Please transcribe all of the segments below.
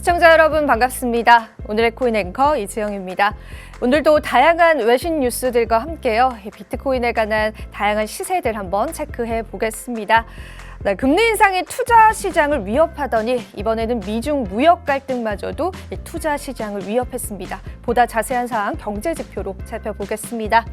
시청자 여러분 반갑습니다. 오늘의 코인 앵커 이지영입니다. 오늘도 다양한 외신 뉴스들과 함께요. 비트코인에 관한 다양한 시세들 한번 체크해 보겠습니다. 네, 금리 인상이 투자 시장을 위협하더니 이번에는 미중 무역 갈등마저도 투자 시장을 위협했습니다. 보다 자세한 사항 경제 지표로 살펴보겠습니다.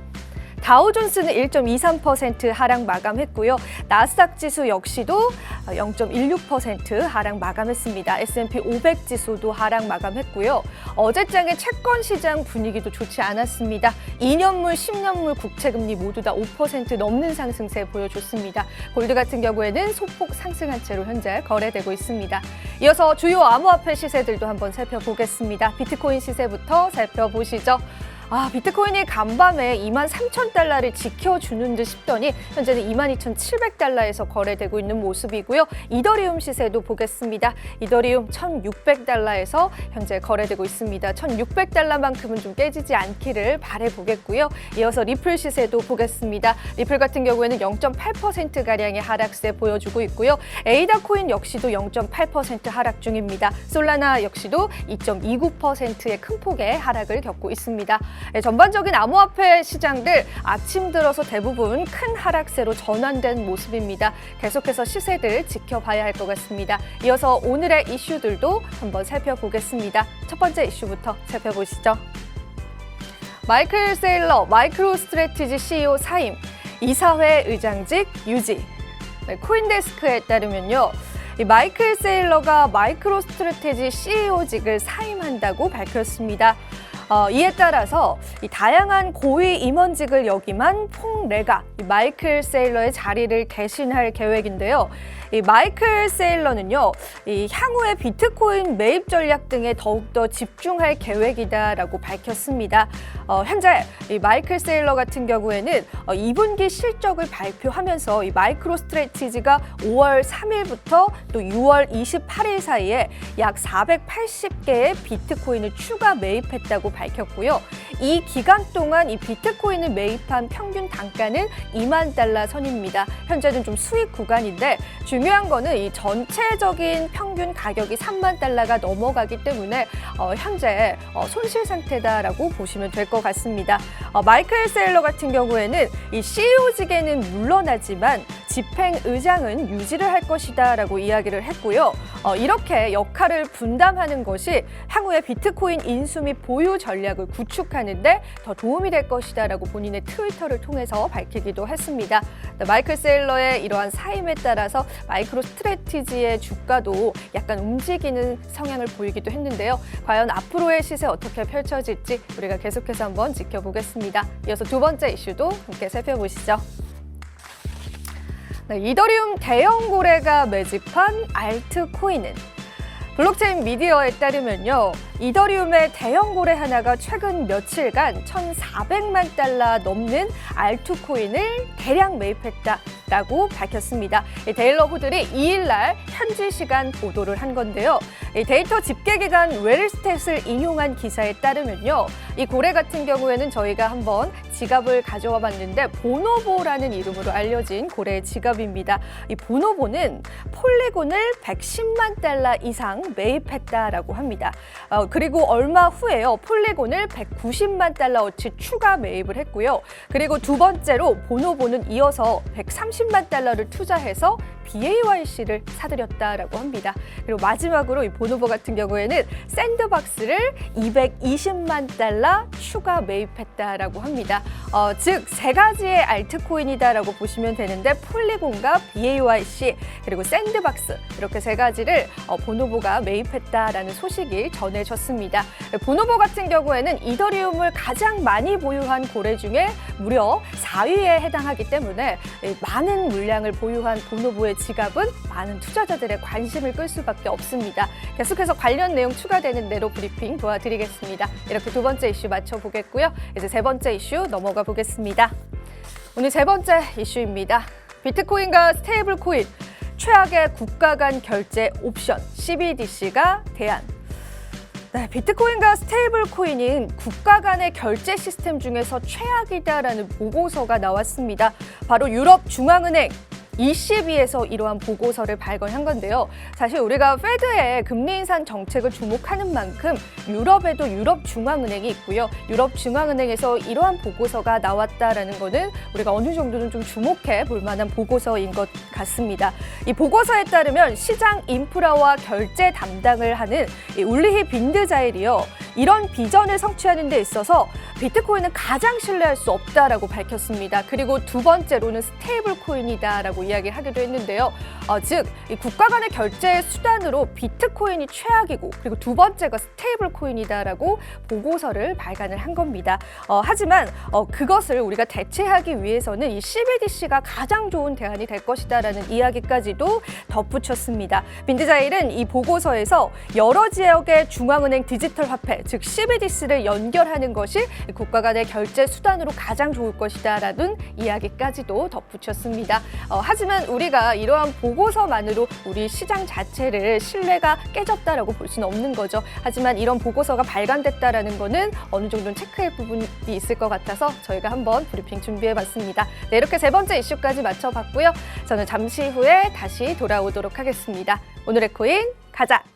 다우존스는 1.23% 하락 마감했고요. 나스닥 지수 역시도 0.16% 하락 마감했습니다. S&P 500 지수도 하락 마감했고요. 어제장의 채권 시장 분위기도 좋지 않았습니다. 2년물, 10년물 국채금리 모두 다 5% 넘는 상승세 보여줬습니다. 골드 같은 경우에는 소폭 상승한 채로 현재 거래되고 있습니다. 이어서 주요 암호화폐 시세들도 한번 살펴보겠습니다. 비트코인 시세부터 살펴보시죠. 비트코인이 간밤에 23,000달러를 지켜주는 듯 싶더니 현재는 22,700달러에서 거래되고 있는 모습이고요. 이더리움 시세도 보겠습니다. 이더리움 1,600달러에서 현재 거래되고 있습니다. 1,600달러만큼은 좀 깨지지 않기를 바라보겠고요. 이어서 리플 시세도 보겠습니다. 리플 같은 경우에는 0.8%가량의 하락세 보여주고 있고요. 에이다 코인 역시도 0.8% 하락 중입니다. 솔라나 역시도 2.29%의 큰 폭의 하락을 겪고 있습니다. 전반적인 암호화폐 시장들 아침 들어서 대부분 큰 하락세로 전환된 모습입니다. 계속해서 시세들 지켜봐야 할 것 같습니다. 이어서 오늘의 이슈들도 한번 살펴보겠습니다. 첫 번째 이슈부터 살펴보시죠. 마이클 세일러 마이크로 스트래티지 CEO 사임, 이사회 의장직 유지. 코인데스크에 따르면요. 마이클 세일러가 마이크로 스트래티지 CEO직을 사임한다고 밝혔습니다. 이에 따라서 다양한 고위 임원직을 역임한 퐁레가 마이클 세일러의 자리를 대신할 계획인데요. 마이클 세일러는요, 향후에 비트코인 매입 전략 등에 더욱더 집중할 계획이다라고 밝혔습니다. 현재 마이클 세일러 같은 경우에는 2분기 실적을 발표하면서 마이크로 스트래티지가 5월 3일부터 또 6월 28일 사이에 약 480개의 비트코인을 추가 매입했다고 밝혔고요. 이 기간 동안 이 비트코인을 매입한 평균 단가는 2만 달러 선입니다. 현재는 좀 수익 구간인데 중요한 거는 이 전체적인 평균 가격이 3만 달러가 넘어가기 때문에 현재 손실 상태다라고 보시면 될 것 같습니다. 마이클 세일러 같은 경우에는 이 CEO직에는 물러나지만 집행의장은 유지를 할 것이다라고 이야기를 했고요. 이렇게 역할을 분담하는 것이 향후에 비트코인 인수 및 보유 전략을 구축하는 데 더 도움이 될 것이다라고 본인의 트위터를 통해서 밝히기도 했습니다. 마이클 세일러의 이러한 사임에 따라서 마이크로 스트래티지의 주가도 약간 움직이는 성향을 보이기도 했는데요. 과연 앞으로의 시세 어떻게 펼쳐질지 우리가 계속해서 한번 지켜보겠습니다. 이어서 두 번째 이슈도 함께 살펴보시죠. 이더리움 대형 고래가 매집한 알트코인은 블록체인 미디어에 따르면요. 이더리움의 대형 고래 하나가 최근 며칠간 1,400만 달러 넘는 알트코인을 대량 매입했다라고 밝혔습니다. 데일러 호들이 2일 날 현지 시간 보도를 한 건데요. 데이터 집계 기관 웰스탯을 인용한 기사에 따르면요. 이 고래 같은 경우에는 저희가 한번 지갑을 가져와 봤는데 보노보라는 이름으로 알려진 고래의 지갑입니다. 이 보노보는 폴리곤을 110만 달러 이상 매입했다라고 합니다. 그리고 얼마 후에요. 폴리곤을 190만 달러어치 추가 매입을 했고요. 그리고 두 번째로 보노보는 이어서 130만 달러를 투자해서 BAYC를 사들였다라고 합니다. 그리고 마지막으로 이 보노보 같은 경우에는 샌드박스를 220만 달러 추가 매입했다라고 합니다. 즉 세 가지의 알트코인이다라고 보시면 되는데 폴리곤과 BAYC 그리고 샌드박스 이렇게 세 가지를 보노보가 매입했다라는 소식이 전해졌습니다. 보노보 같은 경우에는 이더리움을 가장 많이 보유한 고래 중에 무려 4위에 해당하기 때문에 많은 물량을 보유한 보노보의 지갑은 많은 투자자들의 관심을 끌 수밖에 없습니다. 계속해서 관련 내용 추가되는 대로 브리핑 도와드리겠습니다. 이렇게 두 번째 이슈 맞춰보겠고요. 이제 세 번째 이슈 넘어가 보겠습니다. 오늘 세 번째 이슈입니다. 비트코인과 스테이블 코인, 최악의 국가 간 결제 옵션 CBDC가 대안. 네, 비트코인과 스테이블 코인은 국가 간의 결제 시스템 중에서 최악이다라는 보고서가 나왔습니다. 바로 유럽 중앙은행 ECB에서 이러한 보고서를 발간한 건데요. 사실 우리가 페드의 금리 인상 정책을 주목하는 만큼 유럽에도 유럽중앙은행이 있고요. 유럽중앙은행에서 이러한 보고서가 나왔다라는 거는 우리가 어느 정도는 좀 주목해 볼 만한 보고서인 것 같습니다. 이 보고서에 따르면 시장 인프라와 결제 담당을 하는 이 울리히 빈드자일이요. 이런 비전을 성취하는 데 있어서 비트코인은 가장 신뢰할 수 없다라고 밝혔습니다. 그리고 두 번째로는 스테이블 코인이다라고 이야기를 하기도 했는데요. 즉, 이 국가 간의 결제 수단으로 비트코인이 최악이고 그리고 두 번째가 스테이블 코인이다라고 보고서를 발간을 한 겁니다. 하지만 그것을 우리가 대체하기 위해서는 이 CBDC가 가장 좋은 대안이 될 것이다라는 이야기까지도 덧붙였습니다. 빈드자일은 이 보고서에서 여러 지역의 중앙은행 디지털 화폐, 즉 CBDC를 연결하는 것이 국가 간의 결제 수단으로 가장 좋을 것이다라는 이야기까지도 덧붙였습니다. 하지만 우리가 이러한 보고서만으로 우리 시장 자체를 신뢰가 깨졌다라고 볼 수는 없는 거죠. 하지만 이런 보고서가 발간됐다라는 거는 어느 정도는 체크할 부분이 있을 것 같아서 저희가 한번 브리핑 준비해봤습니다. 네, 이렇게 세 번째 이슈까지 맞춰봤고요. 저는 잠시 후에 다시 돌아오도록 하겠습니다. 오늘의 코인 가자!